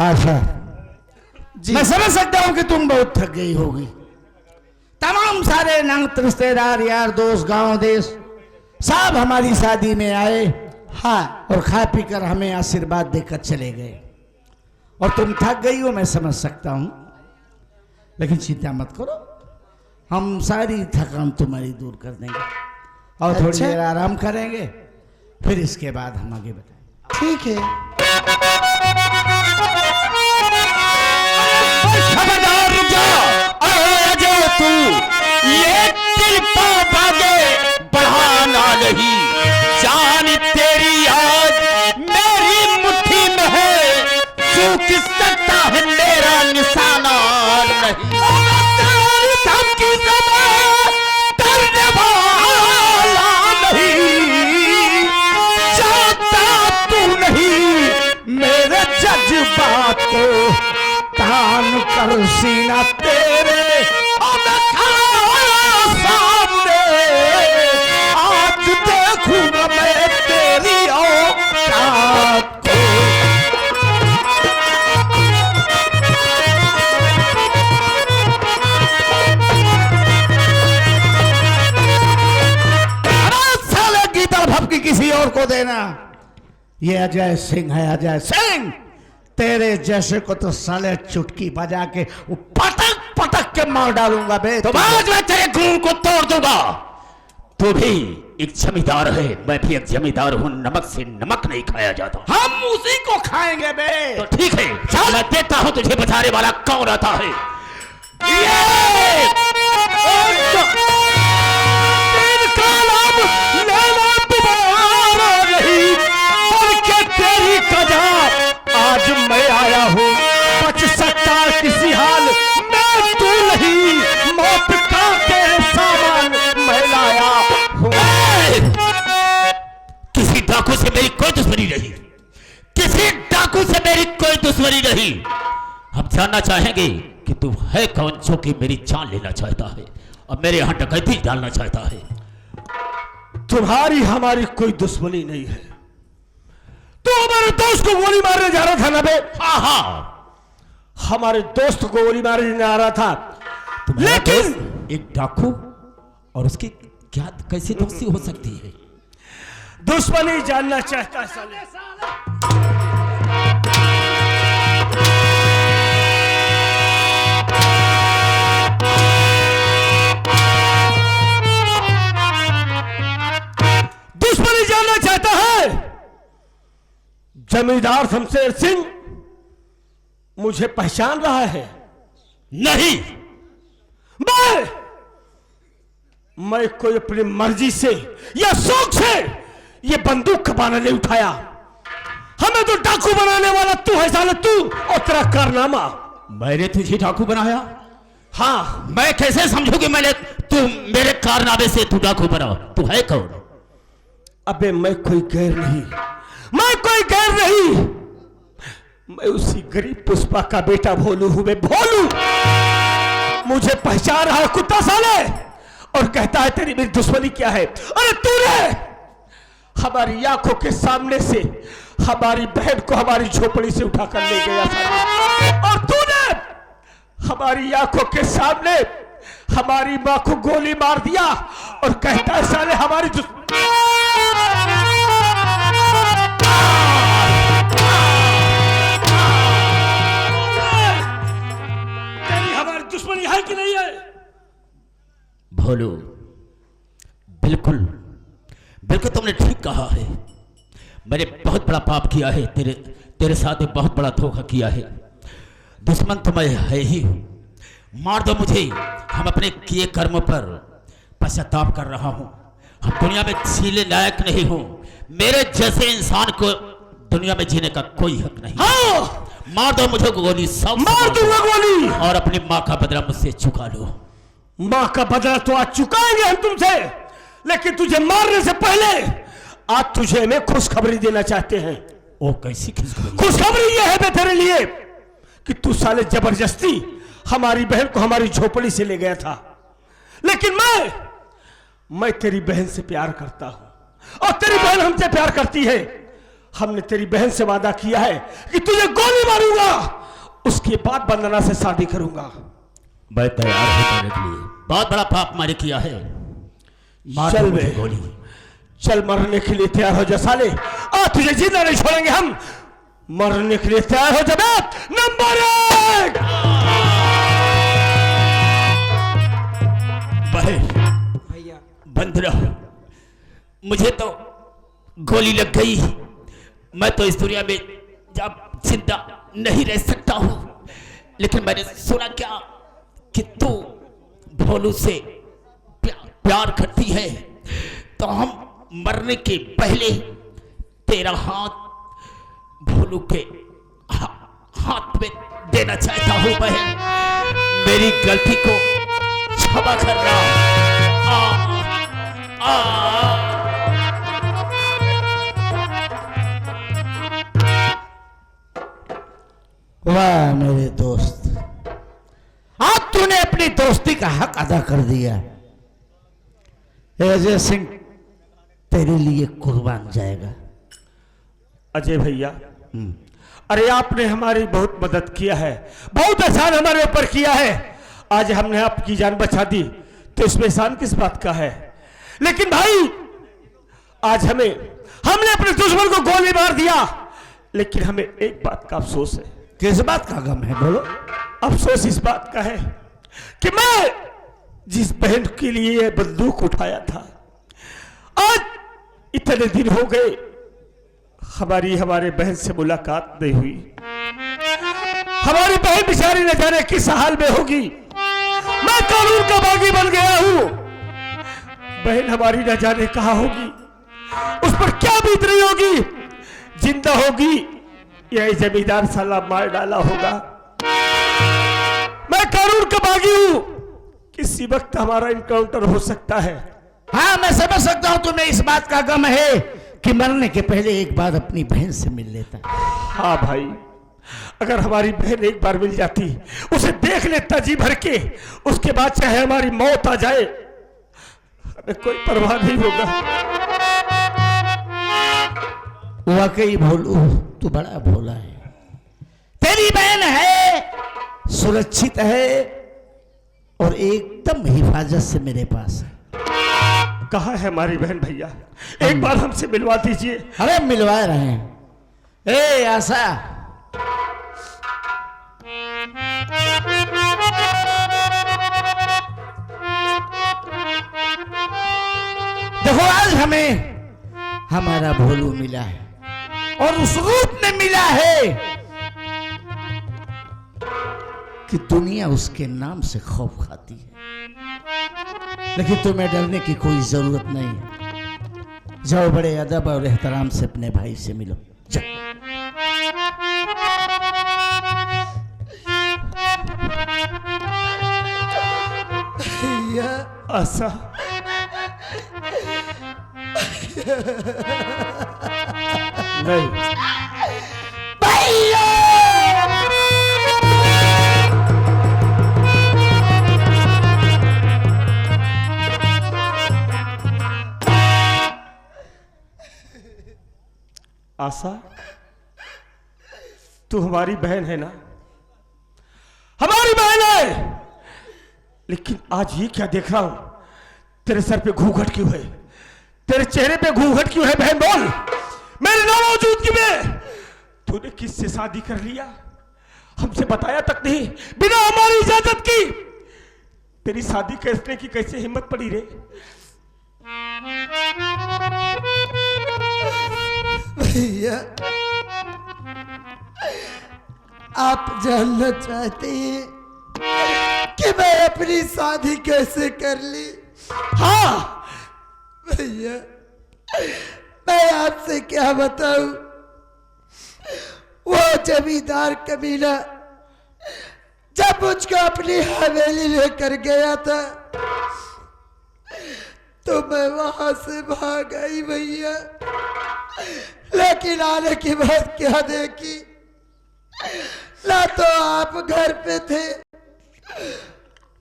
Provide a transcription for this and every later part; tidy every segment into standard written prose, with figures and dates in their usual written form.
आशा जी। मैं समझ सकता हूँ कि तुम बहुत थक गई होगी। तमाम सारे नात रिश्तेदार यार दोस्त गांव देश सब हमारी शादी में आए, हाँ, और खा पी कर हमें आशीर्वाद देकर चले गए, और तुम थक गई हो, मैं समझ सकता हूँ। लेकिन चिंता मत करो, हम सारी थकान तुम्हारी दूर कर देंगे और थोड़ी अच्छा। देर आराम करेंगे, फिर इसके बाद हम आगे बताएंगे। ठीक है। खबरदार रुक जा, अजय तू ये कृपा भागे बढ़ाना नहीं। जान तेरी आज मेरी मुट्ठी में है, चूक सकता है मेरा निशाना नहीं। तेरी धमकी से मैं डरने वाला नहीं, चाहता तू नहीं मेरे जज्बात को तान कर सीना तेरे अब खड़ा सामने। आज देखूंगा मैं तेरी औकात को। अरे साले गीता भपकी किसी और को देना। ये अजय सिंह है, अजय सिंह। तेरे जैसे को तो साले चुटकी बजा के वो पटक पटक के मार डालूंगा बे। तो आज मैं तेरे खून को तोड़ दूंगा। तू भी एक जमींदार है, मैं भी एक जमींदार हूँ। नमक से नमक नहीं खाया जाता। हम उसी को खाएंगे बे। तो ठीक है, चल मैं देखता हूँ तुझे बचाने वाला कौन आता है। इनका नाम लेना दोबारा नहीं, बल्कि तेरी कजा आज मैं आया हूँ। बच सकता किसी हाल मैं तू नहीं, मौत का के सामान मैं लाया हूँ। किसी डाकू से मेरी कोई दुश्मनी नहीं, किसी डाकू से मेरी कोई दुश्मनी नहीं। हम जानना चाहेंगे कि तू है कौन जो कि मेरी जान लेना चाहता है और मेरे यहां डकैती डालना चाहता है। तुम्हारी हमारी कोई दुश्मनी नहीं है। तू हमारे दोस्त को गोली मारने जा रहा था ना बे? हाँ हाँ, हमारे दोस्त को गोली मारने जा रहा था, लेकिन एक डाकू और उसकी क्या कैसी दोस्ती हो सकती है? दुश्मनी जानना चाहता है साले। दुश्मनी जानना चाहता है। जमींदार शमशेर सिंह मुझे पहचान रहा है? नहीं, मैं कोई अपनी मर्जी से या शौक से ये बंदूक कबाना नहीं उठाया। हमें तो डाकू बनाने वाला तू है साले, तू और तेरा कारनामा। मैंने तुझे डाकू बनाया? हाँ, मैं कैसे समझू कि मैंने तू मेरे कारनामे से तू डाकू बना? तू है कौन? अबे मैं कोई गैर नहीं, मैं कोई गैर नहीं। मैं उसी गरीब पुष्पा का बेटा भोलू हूं। मैं भोलू, मुझे पहचान रहा है कुत्ता साले, और कहता है तेरी मेरी दुश्मनी क्या है। अरे तूने हमारी आंखों के सामने से हमारी बहन को हमारी झोपड़ी से उठाकर ले गया साले, और तूने हमारी आंखों के सामने हमारी मां को गोली मार दिया और कहता है साले हमारी हमारी दुश्मनी है कि नहीं है? भोलू, बिल्कुल बिल्कुल तुमने ठीक कहा है। मैंने बहुत बड़ा पाप किया है, तेरे साथ एक बहुत बड़ा धोखा किया है। दुश्मन तो मैं है ही, मार दो मुझे। हम अपने किए कर्म पर पश्चाताप कर रहा हूं। हम दुनिया में जीने लायक नहीं हूं। मेरे जैसे इंसान को दुनिया में जीने का कोई हक नहीं। हाँ, मार दो मुझे गोली, सब मार दूंगा गोली, और अपनी माँ का बदला मुझसे चुका लो। मां का बदला तो आज चुकाएंगे हम तुमसे, लेकिन तुझे मारने से पहले आज तुझे हमें खुशखबरी देना चाहते हैं। ओ कैसी खुशखबरी? खुशखबरी ये है तेरे लिए कि तू साले जबरदस्ती हमारी बहन को हमारी झोपड़ी से ले गया था, लेकिन मैं तेरी बहन से प्यार करता हूं और तेरी बहन हमसे प्यार करती है। हमने तेरी बहन से वादा किया है कि तुझे गोली मारूंगा, उसके बाद वंदना से शादी करूंगा। मैं तैयार हूं करने के लिए। बहुत बड़ा पाप मैंने किया है। मार चल दो मुझे बे, गोली। चल मरने के लिए तैयार हो जा साले। आज तुझे जिंदा नहीं छोड़ेंगे हम। मरने के लिए तैयार हो जा बेट। नंबर 1 बहन भैया बंदरा, मुझे तो गोली लग गई। मैं तो इस दुनिया में जब जिंदा नहीं रह सकता हूं, लेकिन मैंने सुना क्या कि तू भोलू से प्यार करती है, तो हम मरने के पहले तेरा हाथ भोलू के हाथ में देना चाहता हूं बहन। मेरी गलती को क्षमा करना। वाह मेरे दोस्त, आज तूने अपनी दोस्ती का हक अदा कर दिया। अजय सिंह तेरे लिए कुर्बान जाएगा। अजय भैया, अरे आपने हमारी बहुत मदद किया है, बहुत एहसान हमारे ऊपर किया है। आज हमने आपकी जान बचा दी तो इसमें एहसान किस बात का है। लेकिन भाई आज हमने अपने दुश्मन को गोली मार दिया, लेकिन हमें एक बात का अफसोस है। किस बात का गम है बोलो? अफसोस इस बात का है कि मैं जिस बहन के लिए यह बंदूक उठाया था, आज इतने दिन हो गए हमारे बहन से मुलाकात नहीं हुई। हमारी बहन बेचारी न जाने किस हाल में होगी। मैं कानून का बागी बन गया हूं। बहन हमारी न जाने कहां होगी, उस पर क्या बीत रही होगी। जिंदा होगी या जमींदार साला मार डाला होगा। मैं कानून का बागी हूं, किसी वक्त हमारा इनकाउंटर हो सकता है। हाँ, मैं समझ सकता हूं तुम्हें इस बात का गम है कि मरने के पहले एक बार अपनी बहन से मिल लेता। हाँ भाई, अगर हमारी बहन एक बार मिल जाती, उसे देख लेता जी भर के, उसके बाद चाहे हमारी मौत आ जाए, हमें कोई परवाह नहीं होगा। वाकई भोलू, तू बड़ा भोला है। तेरी बहन है, सुरक्षित है और एकदम हिफाजत से मेरे पास है। कहाँ है हमारी बहन भैया? एक बार हमसे मिलवा दीजिए। अरे मिलवा रहे हैं। ए आशा, देखो आज हमें हमारा भोलू मिला है और उस रूप में मिला है कि दुनिया उसके नाम से खौफ खाती है। लेकिन तुम्हें डरने की कोई जरूरत नहीं है। जाओ, बड़े अदब और एहतराम से अपने भाई से मिलो। जाओ। आशा, नहीं भैया, आशा, तू हमारी बहन है ना? हमारी बहन है। लेकिन आज ये क्या देख रहा हूं? तेरे सर पे घूंघट क्यों है? तेरे चेहरे पे घूंघट क्यों है? बहन बोल, मेरे नामौजूदगी में तूने किससे शादी कर लिया? हमसे बताया तक नहीं, बिना हमारी इजाजत की। तेरी शादी करने की कैसे हिम्मत पड़ी रे? भैया, आप जानना चाहते हैं कि मैं अपनी शादी कैसे कर ली? हाँ भैया, मैं आपसे क्या बताऊं। वो जमींदार कमीना जब मुझको अपनी हवेली लेकर गया था तो मैं वहां से भाग आई भैया। लेकिन आने के बाद क्या देखी, ना तो आप घर पे थे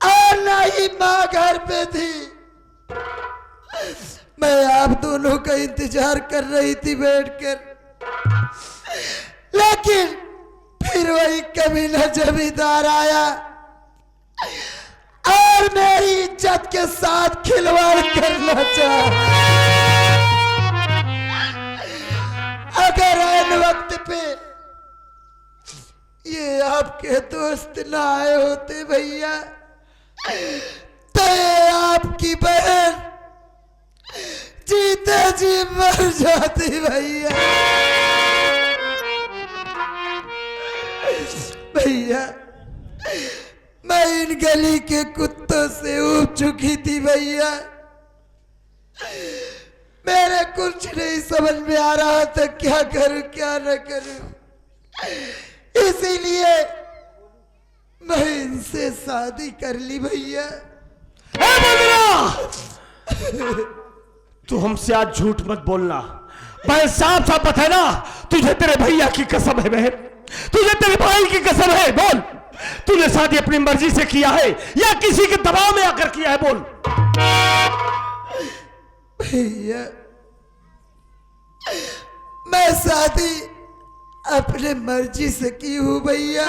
और ना ही माँ घर पे थी। मैं आप दोनों का इंतजार कर रही थी बैठकर। लेकिन फिर वही कमीना जमींदार आया और मेरी इज्जत के साथ खिलवाड़ करना चाहा। अगर ऐन वक्त पे ये आपके दोस्त ना आए होते भैया तो ये आपकी बहन जीते जी मर जाती भैया। भैया मैं इन गली के कुत्तों से उब चुकी थी भैया। मेरे कुछ नहीं समझ में आ रहा था क्या करूं क्या न करूं, इसीलिए मैं इनसे शादी कर ली भैया। तू हमसे आज झूठ मत बोलना। भाई साफ साफ बता ना, तुझे तेरे भैया की कसम है बहन, तुझे तेरे भाई की कसम है, बोल तूने शादी अपनी मर्जी से किया है या किसी के दबाव में आकर किया है, बोल। भैया मैं शादी अपने मर्जी से की हूं भैया,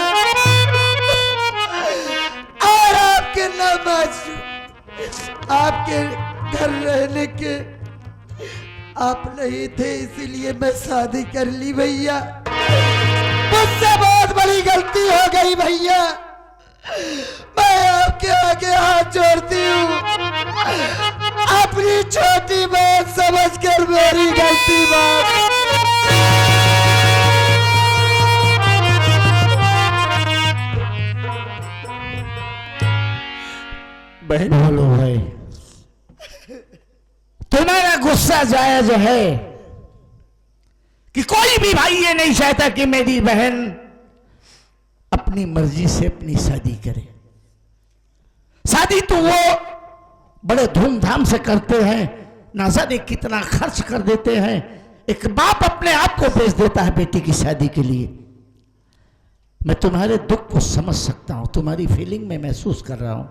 और आपके नमाज आपके घर रहने के आप नहीं थे, इसीलिए मैं शादी कर ली भैया। मुझसे बहुत बड़ी गलती हो गई भैया, मैं आपके आगे हाथ जोड़ती हूँ, अपनी छोटी बहन समझकर मेरी गलती माफ। बहन बोलो भाई, तुम्हारा गुस्सा जायज है कि कोई भी भाई ये नहीं चाहता कि मेरी बहन अपनी मर्जी से अपनी शादी करे। शादी तो वो बड़े धूमधाम से करते हैं, ना जाने कितना खर्च कर देते हैं। एक बाप अपने आप को बेच देता है बेटी की शादी के लिए। मैं तुम्हारे दुख को समझ सकता हूं, तुम्हारी फीलिंग में महसूस कर रहा हूं।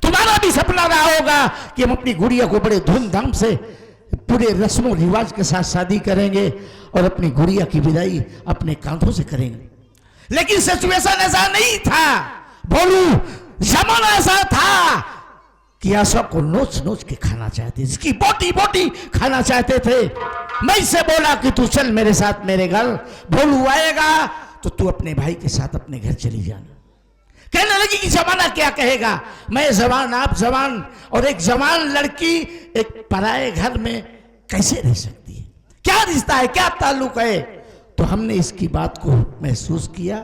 तुम्हारा भी सपना रहा होगा कि हम अपनी गुड़िया को बड़े धूमधाम से पूरे रस्मों रिवाज के साथ शादी करेंगे और अपनी गुड़िया की विदाई अपने कांधों से करेंगे। लेकिन सिचुएशन ऐसा नहीं था भोलू, जमाना ऐसा था कि आशा को नोच नोच के खाना चाहते, इसकी बोटी बोटी खाना चाहते थे। मैं इससे बोला कि तू चल मेरे साथ मेरे घर, भोलू आएगा तो तू अपने भाई के साथ अपने घर चली जाना। कहने लगी कि जमाना क्या कहेगा, मैं जवान आप जवान, और एक जवान लड़की एक पराए घर में कैसे रह सकती है, क्या रिश्ता है, क्या ताल्लुक है। तो हमने इसकी बात को महसूस किया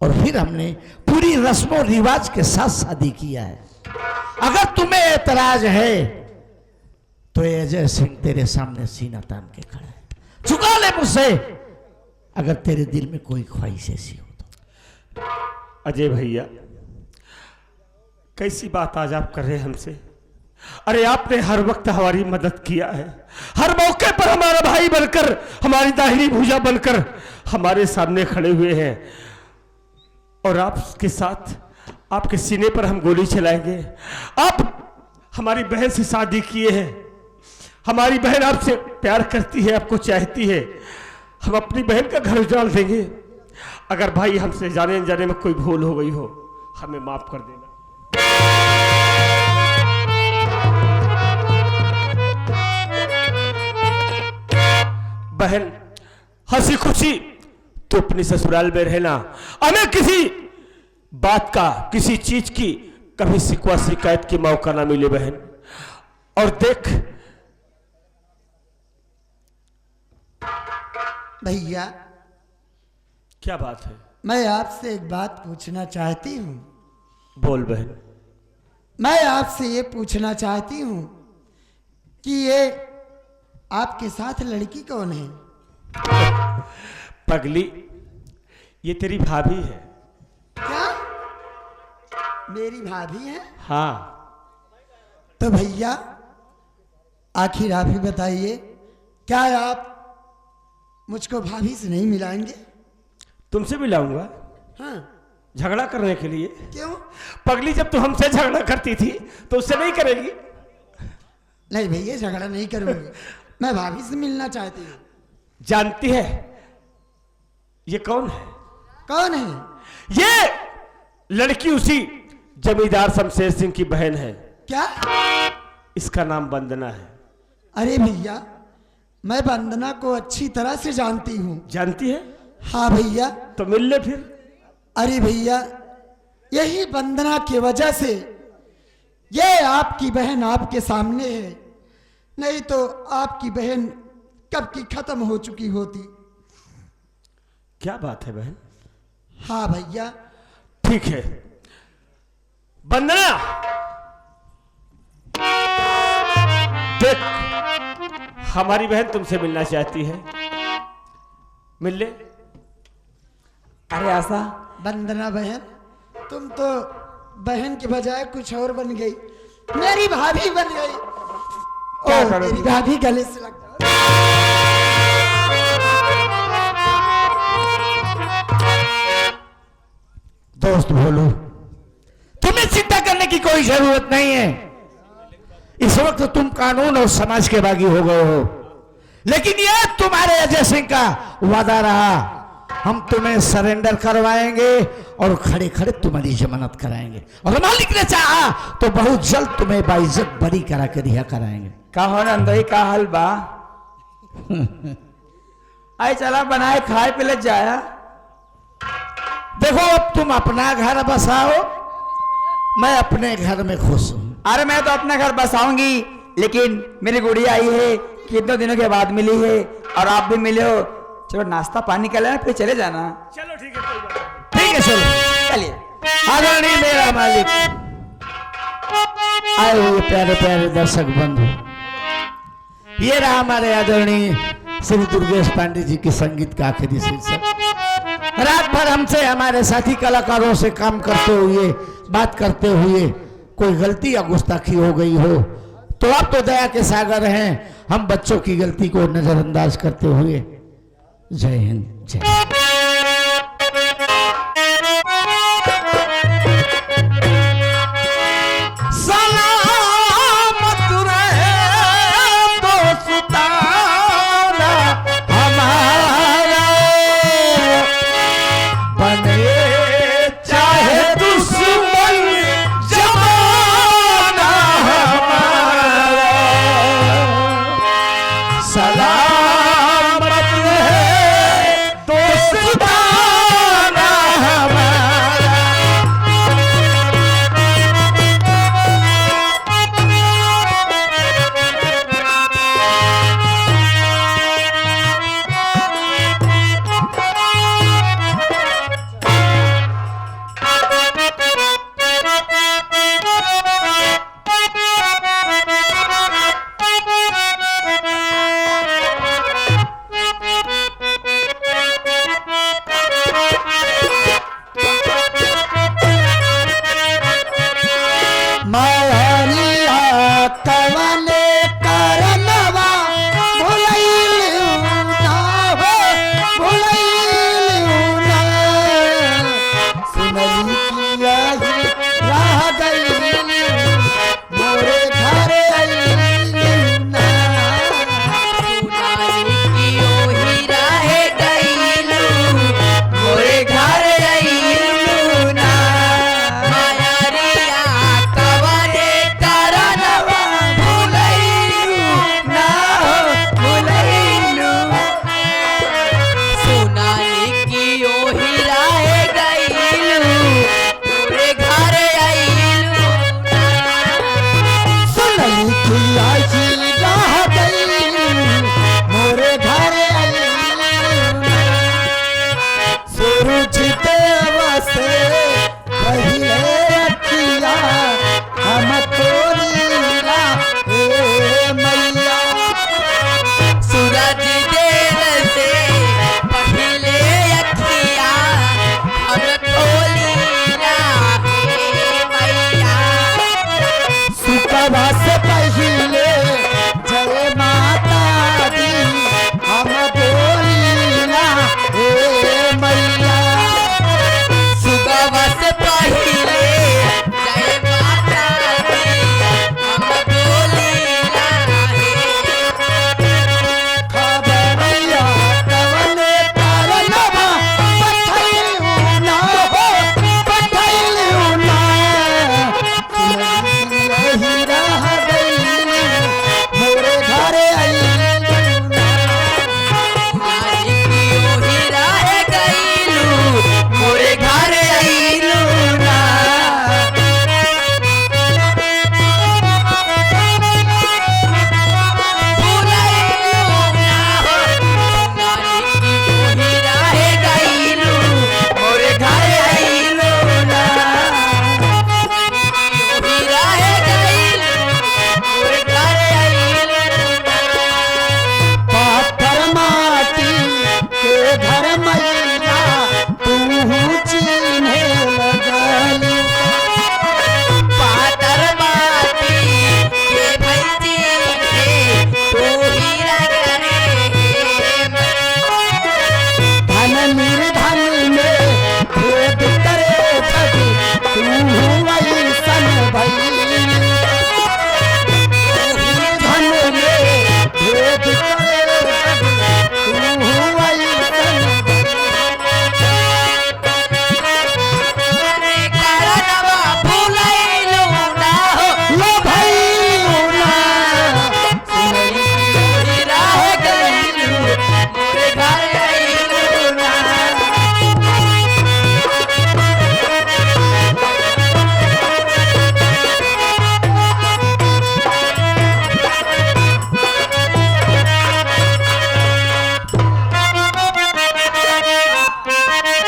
और फिर हमने पूरी रस्मों रिवाज के साथ शादी किया है। अगर तुम्हें एतराज है तो अजय सिंह तेरे सामने सीना तान के खड़ा है, झुका ले मुझसे अगर तेरे दिल में कोई ख्वाहिश ऐसी हो तो। अजय भैया कैसी बात आज आप कर रहे हैं हमसे। अरे आपने हर वक्त हमारी मदद किया है, हर मौके पर हमारा भाई बनकर, हमारी दाहिनी भुजा बनकर हमारे सामने खड़े हुए हैं, और आपके साथ आपके सीने पर हम गोली चलाएंगे। आप हमारी बहन से शादी किए हैं, हमारी बहन आपसे प्यार करती है, आपको चाहती है, हम अपनी बहन का घर उजाड़ देंगे। अगर भाई हमसे जाने अनजाने में कोई भूल हो गई हो, हमें माफ कर देना। बहन हंसी खुशी तो अपनी ससुराल में रहना, हमें किसी बात का, किसी चीज की कभी शिकवा शिकायत की मौका ना मिले बहन। और देख भैया, क्या बात है? मैं आपसे एक बात पूछना चाहती हूँ। बोल बहन। मैं आपसे ये पूछना चाहती हूँ कि ये आपके साथ लड़की कौन है? पगली, ये तेरी भाभी है। क्या मेरी भाभी है? हाँ। तो भैया आखिर आप ही बताइए, क्या आप मुझको भाभी से नहीं मिलाएंगे? तुमसे मिलाऊंगा? हाँ। झगड़ा करने के लिए? क्यों? पगली, जब तू हमसे झगड़ा करती थी तो उससे नहीं करेगी? नहीं भैया, झगड़ा नहीं करूंगी, मैं भाभी से मिलना चाहती हूँ। जानती है ये कौन है? कौन है? ये लड़की उसी जमींदार शमशेर सिंह की बहन है। क्या? इसका नाम वंदना है। अरे भैया, मैं वंदना को अच्छी तरह से जानती हूँ। जानती है? हाँ भैया। तो मिल ले फिर। अरे भैया, यही वंदना की वजह से ये आपकी बहन आपके सामने है, नहीं तो आपकी बहन कब की खत्म हो चुकी होती। क्या बात है बहन? हाँ भैया। ठीक है वंदना, देख हमारी बहन तुमसे मिलना चाहती है, मिल ले। अरे ऐसा? वंदना बहन, तुम तो बहन के बजाय कुछ और बन गई, मेरी भाभी बन गई। क्या ओ, करोगी? मेरी भाभी गले से लग जाओ। दोस्त भोलू, तुम्हें चिंता करने की कोई जरूरत नहीं है। इस वक्त तुम कानून और समाज के बागी हो गए हो, लेकिन यह तुम्हारे अजय सिंह का वादा रहा, हम तुम्हें सरेंडर करवाएंगे और खड़े खड़े तुम्हारी जमानत कराएंगे, और मालिक ने चाहा तो बहुत जल्द तुम्हें बाइज्जत बरी करा के रिहा कराएंगे। का हो नंदोई, का हल बा? आई चला बनाए खाए पीले जाया। देखो, अब तुम अपना घर बसाओ, मैं अपने घर में खुश हूं। अरे मैं तो अपना घर बसाऊंगी, लेकिन मेरी गुड़िया आई है, कितने दिनों के बाद मिली है, और आप भी मिले हो। चलो नाश्ता पानी कर लेना, फिर चले जाना। चलो ठीक है, कोई बात नहीं। ठीक है, चलो। चलिए। आदरणीय मेरा मालिक, आए हुए प्यारे प्यारे दर्शक बंधु, ये रहा हमारे आदरणीय श्री दुर्गेश पांडे जी की संगीत का आखिरी शीर्षक। रात भर हमसे, हमारे साथी कलाकारों से काम करते हुए, बात करते हुए कोई गलती या गुस्ताखी हो गई हो तो आप तो दया के सागर हैं, हम बच्चों की गलती को नजरअंदाज करते हुए जय हिंद, जय हिंद।